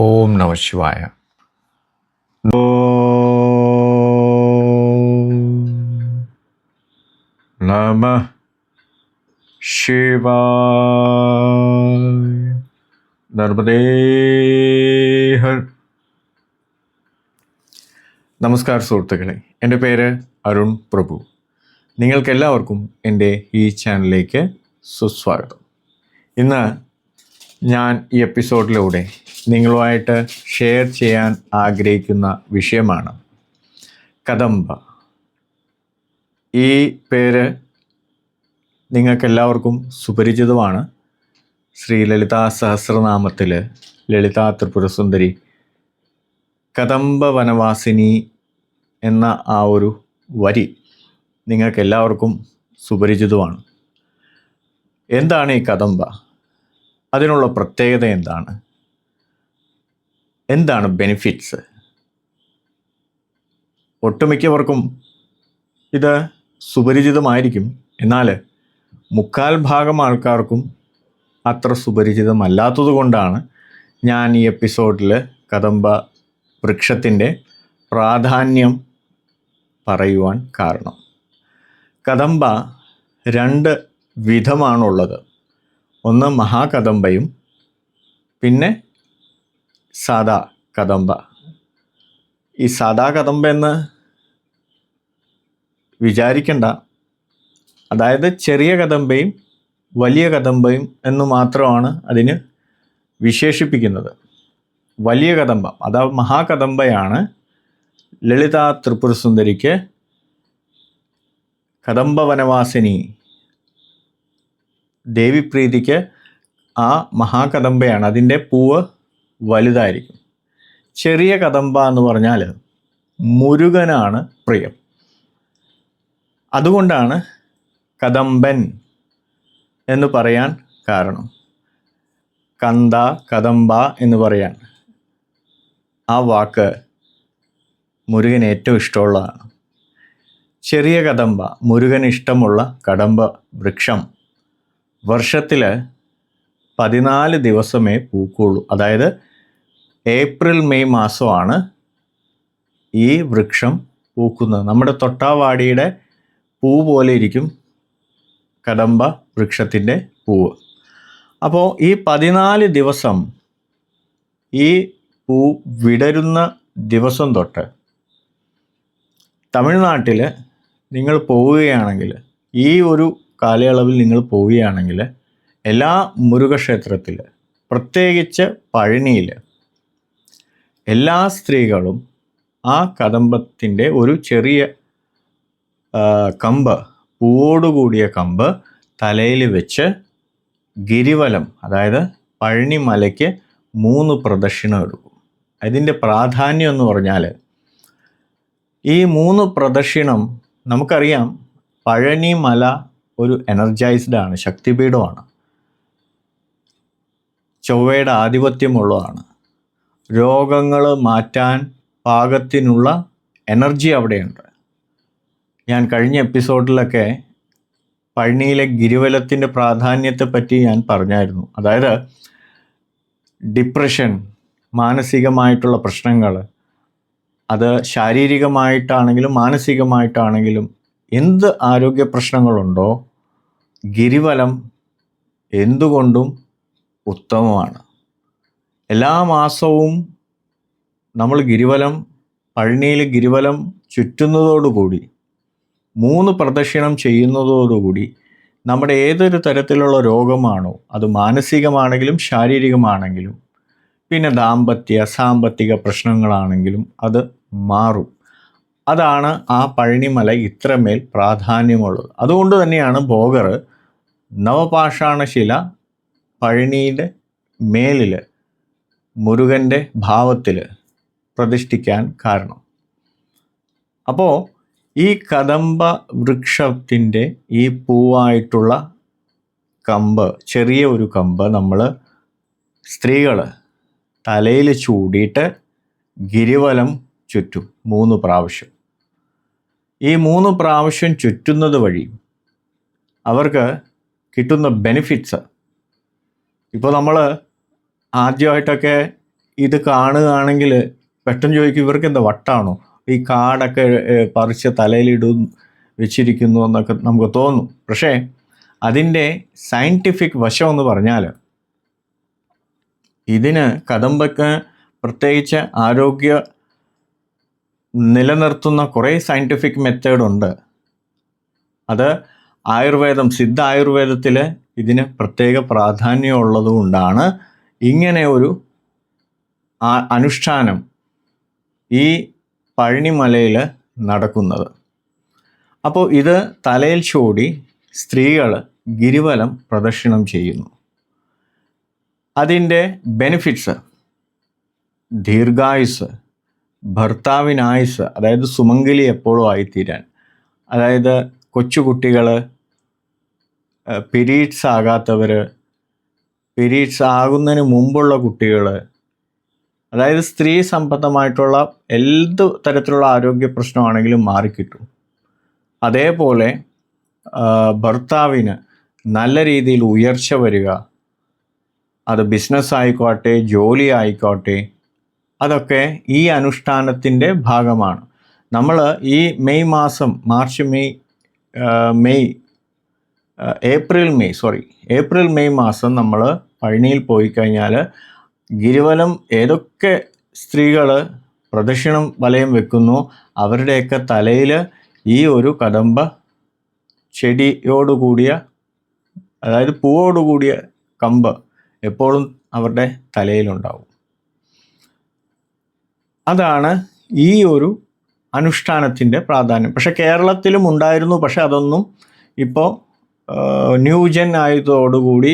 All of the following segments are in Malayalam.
ഓം നമ ശിവായ. നമ ശിവായ. നർമ്മദേ ഹർ. നമസ്കാരം സുഹൃത്തുക്കളെ, എൻ്റെ പേര് അരുൺ പ്രഭു. നിങ്ങൾക്കെല്ലാവർക്കും എൻ്റെ ഈ ചാനലിലേക്ക് സുസ്വാഗതം. ഇന്ന് ഞാൻ ഈ എപ്പിസോഡിലൂടെ നിങ്ങളുമായിട്ട് ഷെയർ ചെയ്യാൻ ആഗ്രഹിക്കുന്ന വിഷയമാണ് കദംബ. ഈ പേര് നിങ്ങൾക്കെല്ലാവർക്കും സുപരിചിതമാണ്. ശ്രീ ലളിതാ സഹസ്രനാമത്തിൽ ലളിതാ ത്രിപുരസുന്ദരി കദംബ വനവാസിനി എന്ന ആ ഒരു വരി നിങ്ങൾക്കെല്ലാവർക്കും സുപരിചിതമാണ്. എന്താണ് ഈ കദംബ? അതിനുള്ള പ്രത്യേകത എന്താണ് ബെനിഫിറ്റ്സ്? ഒട്ടുമിക്കവർക്കും ഇത് സുപരിചിതമായിരിക്കും, എന്നാൽ മുക്കാൽ ഭാഗം ആൾക്കാർക്കും അത്ര സുപരിചിതമല്ലാത്തത് കൊണ്ടാണ് ഞാൻ ഈ എപ്പിസോഡിൽ കദംബ വൃക്ഷത്തിൻ്റെ പ്രാധാന്യം പറയുവാൻ കാരണം. കദംബ രണ്ട് വിധമാണുള്ളത്. ഒന്ന് മഹാകദംബയും പിന്നെ സാദാ കദംബ. ഈ സാദാ കദംബ എന്ന് വിചാരിക്കണ്ട, അതായത് ചെറിയ കദംബയും വലിയ കദംബയും എന്ന് മാത്രമാണ് അതിന് വിശേഷിപ്പിക്കുന്നത്. വലിയ കദംബ അതാ മഹാകദംബയാണ് ലളിതാ ത്രിപുരസുന്ദരിക്ക് കദംബ വനവാസിനി ദേവിപ്രീതിക്ക് ആ മഹാകദംബയാണ്. അതിൻ്റെ പൂവ് വലുതായിരിക്കും. ചെറിയ കദംബ എന്ന് പറഞ്ഞാൽ മുരുകനാണ് പ്രിയം. അതുകൊണ്ടാണ് കദംബൻ എന്ന് പറയാൻ കാരണം. കന്ദ കദംബ എന്ന് പറയാൻ ആ വാക്ക് മുരുകന് ഏറ്റവും ഇഷ്ടമുള്ളതാണ്. ചെറിയ കദംബ, മുരുകന് ഇഷ്ടമുള്ള കദംബ വൃക്ഷം വർഷത്തിൽ 14 ദിവസമേ പൂക്കുള്ളൂ. അതായത് ഏപ്രിൽ മെയ് മാസമാണ് ഈ വൃക്ഷം പൂക്കുന്നത്. നമ്മുടെ തൊട്ടാവാടിയുടെ പൂ പോലെ ഇരിക്കും കദംബ വൃക്ഷത്തിൻ്റെ പൂവ്. അപ്പോൾ ഈ 14 ദിവസം ഈ പൂ വിടരുന്ന ദിവസം തൊട്ട് തമിഴ്നാട്ടിൽ നിങ്ങൾ പോവുകയാണെങ്കിൽ, ഈ ഒരു കാലയളവിൽ നിങ്ങൾ പോവുകയാണെങ്കിൽ എല്ലാ മുരുകക്ഷേത്രത്തിൽ, പ്രത്യേകിച്ച് പഴനിയിൽ, എല്ലാ സ്ത്രീകളും ആ കദംബത്തിൻ്റെ ഒരു ചെറിയ കമ്പ്, പൂവോടുകൂടിയ കമ്പ് തലയിൽ വെച്ച് ഗിരിവലം, അതായത് പഴനി മലയ്ക്ക് 3 പ്രദക്ഷിണം എടുക്കും. അതിൻ്റെ പ്രാധാന്യം എന്ന് പറഞ്ഞാൽ, ഈ 3 പ്രദക്ഷിണം, നമുക്കറിയാം പഴനി മല ഒരു എനർജൈസ്ഡ് ആണ്, ശക്തിപീഠമാണ്, ചൊവ്വയുടെ ആധിപത്യമുള്ളതാണ്. രോഗങ്ങൾ മാറ്റാൻ പാകത്തിനുള്ള എനർജി അവിടെയുണ്ട്. ഞാൻ കഴിഞ്ഞ എപ്പിസോഡിലൊക്കെ പഴനിയിലെ ഗിരിവലത്തിൻ്റെ പ്രാധാന്യത്തെപ്പറ്റി ഞാൻ പറഞ്ഞായിരുന്നു. അതായത് ഡിപ്രഷൻ, മാനസികമായിട്ടുള്ള പ്രശ്നങ്ങൾ, അത് ശാരീരികമായിട്ടാണെങ്കിലും മാനസികമായിട്ടാണെങ്കിലും എന്ത് ആരോഗ്യ പ്രശ്നങ്ങളുണ്ടോ, ഗിരിവലം എന്തുകൊണ്ടും ഉത്തമമാണ്. എല്ലാ മാസവും നമ്മൾ പഴനിയിൽ ഗിരിവലം ചുറ്റുന്നതോടുകൂടി, 3 പ്രദക്ഷിണം ചെയ്യുന്നതോടുകൂടി നമ്മുടെ ഏതൊരു തരത്തിലുള്ള രോഗമാണോ, അത് മാനസികമാണെങ്കിലും ശാരീരികമാണെങ്കിലും, പിന്നെ ദാമ്പത്യ സാമ്പത്തിക പ്രശ്നങ്ങളാണെങ്കിലും അത് മാറും. അതാണ് ആ പഴനിമല ഇത്രമേൽ പ്രാധാന്യമുള്ളത്. അതുകൊണ്ട് തന്നെയാണ് ഭോഗർ നവപാഷാണശില പഴനിയുടെ മേലിൽ മുരുകൻ്റെ ഭാവത്തിൽ പ്രതിഷ്ഠിക്കാൻ കാരണം. അപ്പോൾ ഈ കദംബ വൃക്ഷത്തിൻ്റെ ഈ പൂവായിട്ടുള്ള കമ്പ്, ചെറിയ ഒരു കമ്പ് നമ്മൾ സ്ത്രീകൾ തലയിൽ ചൂടിയിട്ട് ഗിരിവലം ചുറ്റും 3 പ്രാവശ്യം. ഈ 3 പ്രാവശ്യം ചുറ്റുന്നത് വഴി അവർക്ക് കിട്ടുന്ന ബെനിഫിറ്റ്സ്, ഇപ്പോൾ നമ്മൾ ആദ്യമായിട്ടൊക്കെ ഇത് കാണുകയാണെങ്കിൽ പെട്ടെന്ന് ചോദിക്കും, ഇവർക്ക് എന്താ വട്ടാണോ ഈ കാടൊക്കെ പറിച്ച് തലയിലിടും വെച്ചിരിക്കുന്നു എന്നൊക്കെ നമുക്ക് തോന്നും. പക്ഷേ അതിൻ്റെ സയൻറ്റിഫിക് വശം എന്ന് പറഞ്ഞാൽ, ഇതിന് കദംബക്ക് പ്രത്യേകിച്ച് ആരോഗ്യ നിലനിർത്തുന്ന കുറേ സയൻറ്റിഫിക് മെത്തേഡുണ്ട്. അത് ആയുർവേദം, സിദ്ധ ആയുർവേദത്തിൽ ഇതിന് പ്രത്യേക പ്രാധാന്യമുള്ളതുകൊണ്ടാണ് ഇങ്ങനെ ഒരു അനുഷ്ഠാനം ഈ പഴനിമലയിൽ നടക്കുന്നത്. അപ്പോൾ ഇത് തലയിൽ ചൂടി സ്ത്രീകൾ ഗിരിവലം പ്രദക്ഷിണം ചെയ്യുന്നു. അതിൻ്റെ ബെനിഫിറ്റ്സ്: ദീർഘായുസ്, ഭർത്താവിനായുസ്, അതായത് സുമംഗലി എപ്പോഴും ആയിത്തീരാൻ, അതായത് കൊച്ചുകുട്ടികൾ, പീരീഡ്സ് ആകാത്തവർ, പീരീഡ്സ് ആകുന്നതിന് മുമ്പുള്ള കുട്ടികൾ, അതായത് സ്ത്രീ സംബന്ധമായിട്ടുള്ള എന്ത് തരത്തിലുള്ള ആരോഗ്യ പ്രശ്നമാണെങ്കിലും മാറിക്കിട്ടും. അതേപോലെ ഭർത്താവിന് നല്ല രീതിയിൽ ഉയർച്ച വരിക, അത് ബിസിനസ് ആയിക്കോട്ടെ, ജോലി ആയിക്കോട്ടെ, അതൊക്കെ ഈ അനുഷ്ഠാനത്തിൻ്റെ ഭാഗമാണ്. നമ്മൾ ഈ മെയ് മാസം, ഏപ്രിൽ മെയ് മാസം നമ്മൾ പഴനിയിൽ പോയി കഴിഞ്ഞാൽ ഗിരിവലം ഏതൊക്കെ സ്ത്രീകൾ പ്രദക്ഷിണം വലയം വെക്കുന്നു അവരുടെയൊക്കെ തലയിൽ ഈ ഒരു കദംബ ചെടിയോടുകൂടിയ, അതായത് പൂവോടുകൂടിയ കമ്പ് എപ്പോഴും അവരുടെ തലയിലുണ്ടാവും. അതാണ് ഈ ഒരു അനുഷ്ഠാനത്തിൻ്റെ പ്രാധാന്യം. പക്ഷെ കേരളത്തിലും ഉണ്ടായിരുന്നു, പക്ഷെ അതൊന്നും ഇപ്പോൾ ന്യൂജൻ ആയതോടുകൂടി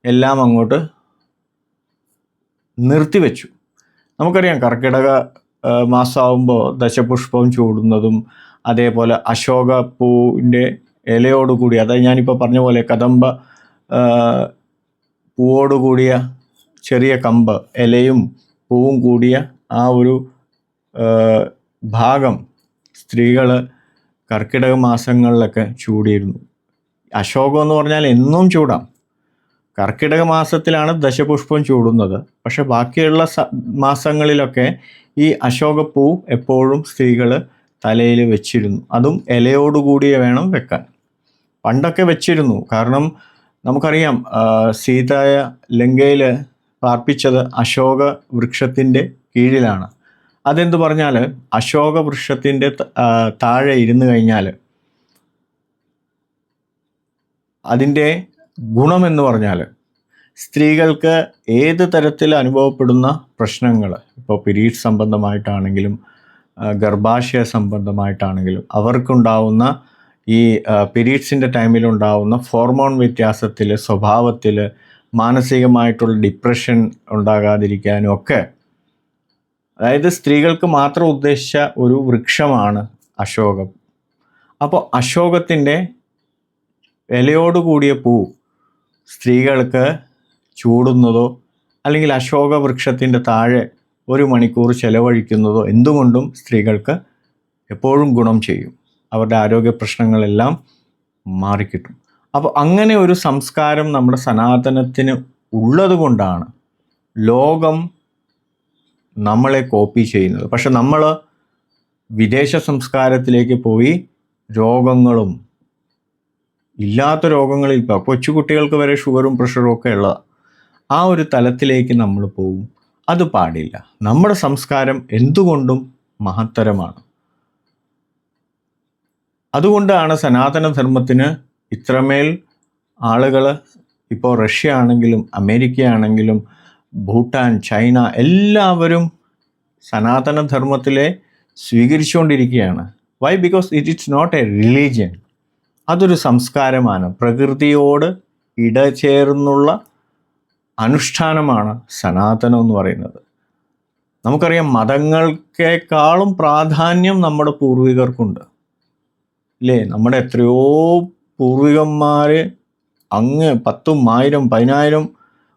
എല്ലാം അങ്ങോട്ട് നിർത്തിവെച്ചു. നമുക്കറിയാം, കർക്കിടക മാസമാകുമ്പോൾ ദശപുഷ്പം ചൂടുന്നതും, അതേപോലെ അശോക പൂവിൻ്റെ ഇലയോടുകൂടി, അതായത് ഞാനിപ്പോൾ പറഞ്ഞ പോലെ കദംബ പൂവോടുകൂടിയ ചെറിയ കമ്പ്, ഇലയും പൂവും കൂടിയ ആ ഒരു ഭാഗം സ്ത്രീകൾ കർക്കിടക മാസങ്ങളിലൊക്കെ ചൂടിയിരുന്നു. അശോകം എന്ന് പറഞ്ഞാൽ എന്നും ചൂടാം. കർക്കിടക മാസത്തിലാണ് ദശപുഷ്പം ചൂടുന്നത്. പക്ഷെ ബാക്കിയുള്ള മാസങ്ങളിലൊക്കെ ഈ അശോകപ്പൂ എപ്പോഴും സ്ത്രീകൾ തലയിൽ വെച്ചിരുന്നു. അതും ഇലയോടുകൂടിയ വേണം വെക്കാൻ. പണ്ടൊക്കെ വെച്ചിരുന്നു. കാരണം നമുക്കറിയാം, സീതയെ ലങ്കയിൽ പാർപ്പിച്ചത് അശോക വൃക്ഷത്തിൻ്റെ കീഴിലാണ്. അതെന്ത് പറഞ്ഞാൽ, അശോക വൃക്ഷത്തിൻ്റെ താഴെ ഇരുന്ന് കഴിഞ്ഞാൽ അതിൻ്റെ ഗുണമെന്ന് പറഞ്ഞാൽ സ്ത്രീകൾക്ക് ഏത് തരത്തിൽ അനുഭവപ്പെടുന്ന പ്രശ്നങ്ങൾ, ഇപ്പോൾ പീരീഡ് സംബന്ധമായിട്ടാണെങ്കിലും ഗർഭാശയ സംബന്ധമായിട്ടാണെങ്കിലും അവർക്കുണ്ടാവുന്ന ഈ പീരീഡ്സിൻ്റെ ടൈമിലുണ്ടാവുന്ന ഹോർമോൺ വ്യത്യാസത്തിൽ, സ്വഭാവത്തിൽ, മാനസികമായിട്ടുള്ള ഡിപ്രഷൻ ഉണ്ടാകാതിരിക്കാനും ഒക്കെ, അതായത് സ്ത്രീകൾക്ക് മാത്രം ഉദ്ദേശിച്ച ഒരു വൃക്ഷമാണ് അശോകം. അപ്പോൾ അശോകത്തിൻ്റെ ഇലയോടുകൂടിയ പൂ സ്ത്രീകൾക്ക് ചൂടുന്നതോ അല്ലെങ്കിൽ അശോക വൃക്ഷത്തിൻ്റെ താഴെ 1 മണിക്കൂർ ചെലവഴിക്കുന്നതോ എന്തുകൊണ്ടും സ്ത്രീകൾക്ക് എപ്പോഴും ഗുണം ചെയ്യും. അവരുടെ ആരോഗ്യ പ്രശ്നങ്ങളെല്ലാം മാറിക്കിട്ടും. അപ്പോൾ അങ്ങനെ ഒരു സംസ്കാരം നമ്മുടെ സനാതനത്തിന് ഉള്ളത് കൊണ്ടാണ് ലോകം നമ്മളെ കോപ്പി ചെയ്യുന്നത്. പക്ഷെ നമ്മൾ വിദേശ സംസ്കാരത്തിലേക്ക് പോയി രോഗങ്ങളും, ഇല്ലാത്ത രോഗങ്ങളിൽ, ഇപ്പോൾ കൊച്ചുകുട്ടികൾക്ക് വരെ ഷുഗറും പ്രഷറും ഒക്കെ ഉള്ള ആ ഒരു തലത്തിലേക്ക് നമ്മൾ പോകും. അത് പാടില്ല. നമ്മുടെ സംസ്കാരം എന്തുകൊണ്ടും മഹത്തരമാണ്. അതുകൊണ്ടാണ് സനാതനധർമ്മത്തിന് ഇത്രമേൽ ആളുകൾ, ഇപ്പോൾ റഷ്യ ആണെങ്കിലും അമേരിക്ക ആണെങ്കിലും ഭൂട്ടാൻ, ചൈന, എല്ലാവരും സനാതനധർമ്മത്തിലെ സ്വീകരിച്ചുകൊണ്ടിരിക്കുകയാണ്. Why? Because it is not a religion. അതൊരു സംസ്കാരമാണ്. പ്രകൃതിയോട് ഇടചേർന്നുള്ള അനുഷ്ഠാനമാണ് സനാതനം എന്ന് പറയുന്നത്. നമുക്കറിയാം, മതങ്ങൾക്കേക്കാളും പ്രാധാന്യം നമ്മുടെ പൂർവികർക്കുണ്ട്, ഇല്ലേ? നമ്മുടെ എത്രയോ പൂർവികന്മാർ അങ്ങ് 10,000, 1000, 10,000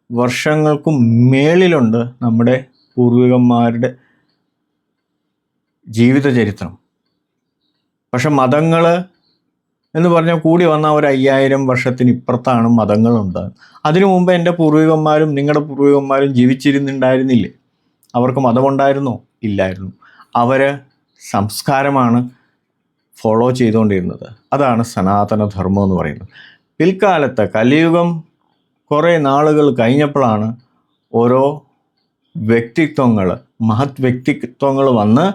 വർഷങ്ങൾക്കും മേളിലുണ്ട് നമ്മുടെ പൂർവികന്മാരുടെ ജീവിത ചരിത്രം. പക്ഷെ മതങ്ങൾ എന്ന് പറഞ്ഞാൽ കൂടി വന്ന ഒരു 5000 വർഷത്തിന് ഇപ്പുറത്താണ് മതങ്ങളുണ്ട്. അതിനു മുമ്പ് എൻ്റെ പൂർവികന്മാരും നിങ്ങളുടെ പൂർവികന്മാരും ജീവിച്ചിരുന്നുണ്ടായിരുന്നില്ലേ? അവർക്ക് മതമുണ്ടായിരുന്നോ? ഇല്ലായിരുന്നു. അവർ സംസ്കാരമാണ് ഫോളോ ചെയ്തുകൊണ്ടിരുന്നത്. അതാണ് സനാതനധർമ്മം എന്ന് പറയുന്നത്. പിൽക്കാലത്ത് കലിയുഗം കുറേ നാളുകൾ കഴിഞ്ഞപ്പോഴാണ് ഓരോ വ്യക്തിത്വങ്ങൾ, മഹത് വ്യക്തിത്വങ്ങൾ വന്ന്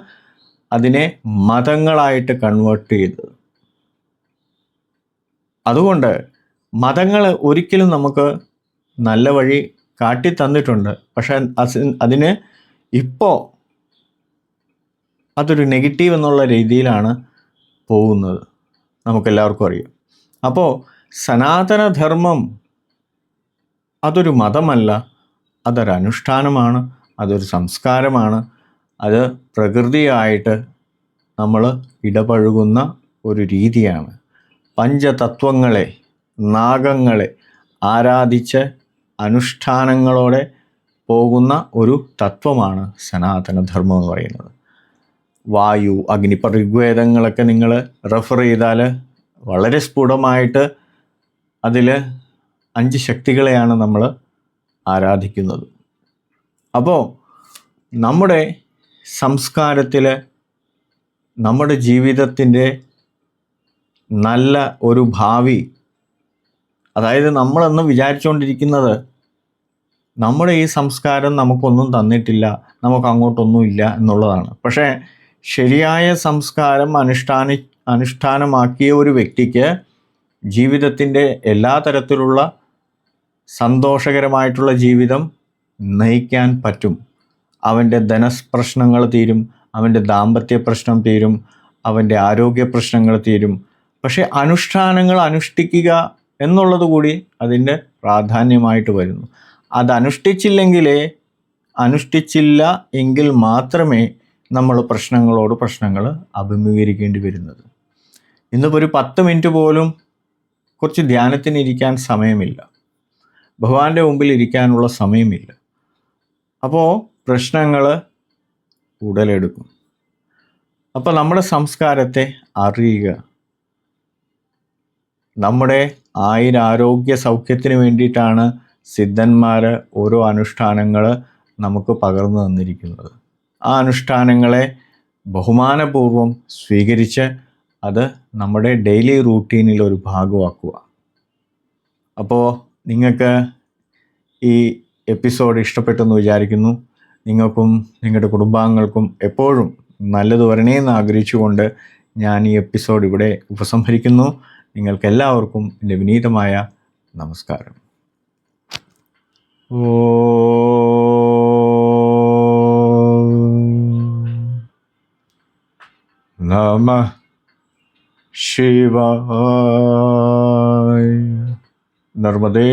അതിനെ മതങ്ങളായിട്ട് കൺവേർട്ട് ചെയ്തത്. അതുകൊണ്ട് മതങ്ങൾ ഒരിക്കലും നമുക്ക് നല്ല വഴി കാട്ടി തന്നിട്ടുണ്ട്. പക്ഷെ അതിന് ഇപ്പോൾ അതൊരു നെഗറ്റീവ് എന്നുള്ള രീതിയിലാണ് പോകുന്നത്, നമുക്കെല്ലാവർക്കും അറിയാം. അപ്പോൾ സനാതനധർമ്മം അതൊരു മതമല്ല, അതൊരനുഷ്ഠാനമാണ്, അതൊരു സംസ്കാരമാണ്. അത് പ്രകൃതിയായിട്ട് നമ്മൾ ഇടപഴകുന്ന ഒരു രീതിയാണ്. പഞ്ചതത്വങ്ങളെ, നാഗങ്ങളെ ആരാധിച്ച് അനുഷ്ഠാനങ്ങളോടെ പോകുന്ന ഒരു തത്വമാണ് സനാതനധർമ്മം എന്ന് പറയുന്നത്. വായു, അഗ്നി, ഇപ്പോൾ ഋഗ്വേദങ്ങളൊക്കെ നിങ്ങൾ റെഫർ ചെയ്താൽ വളരെ സ്ഫുടമായിട്ട് അതിൽ 5 ശക്തികളെയാണ് നമ്മൾ ആരാധിക്കുന്നത്. അപ്പോൾ നമ്മുടെ സംസ്കാരത്തിൽ നമ്മുടെ ജീവിതത്തിൻ്റെ നല്ല ഒരു ഭാവി, അതായത് നമ്മളെന്ന് വിചാരിച്ചുകൊണ്ടിരിക്കുന്നത് നമ്മുടെ ഈ സംസ്കാരം നമുക്കൊന്നും തന്നിട്ടില്ല, നമുക്ക് അങ്ങോട്ടൊന്നുമില്ല എന്നുള്ളതാണ്. പക്ഷേ ശരിയായ സംസ്കാരം അനുഷ്ഠാനമാക്കിയ ഒരു വ്യക്തിക്ക് ജീവിതത്തിൻ്റെ എല്ലാ തരത്തിലുള്ള സന്തോഷകരമായിട്ടുള്ള ജീവിതം നയിക്കാൻ പറ്റും. അവൻ്റെ ധനപ്രശ്നങ്ങൾ തീരും, അവൻ്റെ ദാമ്പത്യ പ്രശ്നം തീരും, അവൻ്റെ ആരോഗ്യ പ്രശ്നങ്ങൾ തീരും. പക്ഷേ അനുഷ്ഠാനങ്ങൾ അനുഷ്ഠിക്കുക എന്നുള്ളത് കൂടി അതിൻ്റെ പ്രാധാന്യമായിട്ട് വരുന്നു. അത് അനുഷ്ഠിച്ചില്ല എങ്കിൽ മാത്രമേ നമ്മൾ പ്രശ്നങ്ങൾ അഭിമുഖീകരിക്കേണ്ടി വരുന്നത്. ഇന്നിപ്പോൾ ഒരു 10 മിനിറ്റ് പോലും കുറച്ച് ധ്യാനത്തിന് ഇരിക്കാൻ സമയമില്ല, ഭഗവാന്റെ മുമ്പിൽ ഇരിക്കാനുള്ള സമയമില്ല. അപ്പോൾ പ്രശ്നങ്ങൾ ഉടലെടുക്കും. അപ്പോൾ നമ്മുടെ സംസ്കാരത്തെ അറിയുക. നമ്മുടെ ആരോഗ്യ സൗഖ്യത്തിന് വേണ്ടിയിട്ടാണ് സിദ്ധന്മാർ ഓരോ അനുഷ്ഠാനങ്ങൾ നമുക്ക് പകർന്നു തന്നിരിക്കുന്നത്. ആ അനുഷ്ഠാനങ്ങളെ ബഹുമാനപൂർവം സ്വീകരിച്ച് അത് നമ്മുടെ ഡെയിലി റൂട്ടീനിൽ ഒരു ഭാഗമാക്കുക. അപ്പോൾ നിങ്ങൾക്ക് ഈ എപ്പിസോഡ് ഇഷ്ടപ്പെട്ടെന്ന് വിചാരിക്കുന്നു. നിങ്ങൾക്കും നിങ്ങളുടെ കുടുംബാംഗങ്ങൾക്കും എപ്പോഴും നല്ലത് വരണേന്ന് ആഗ്രഹിച്ചുകൊണ്ട് ഞാൻ ഈ എപ്പിസോഡ് ഇവിടെ ഉപസംഹരിക്കുന്നു. നിങ്ങൾക്കെല്ലാവർക്കും എൻ്റെ വിനീതമായ നമസ്കാരം. നമഃ ശിവായ. നർമ്മദേ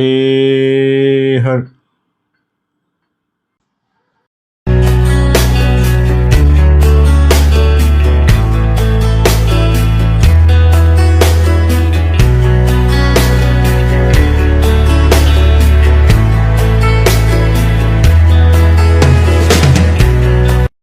ഹർ.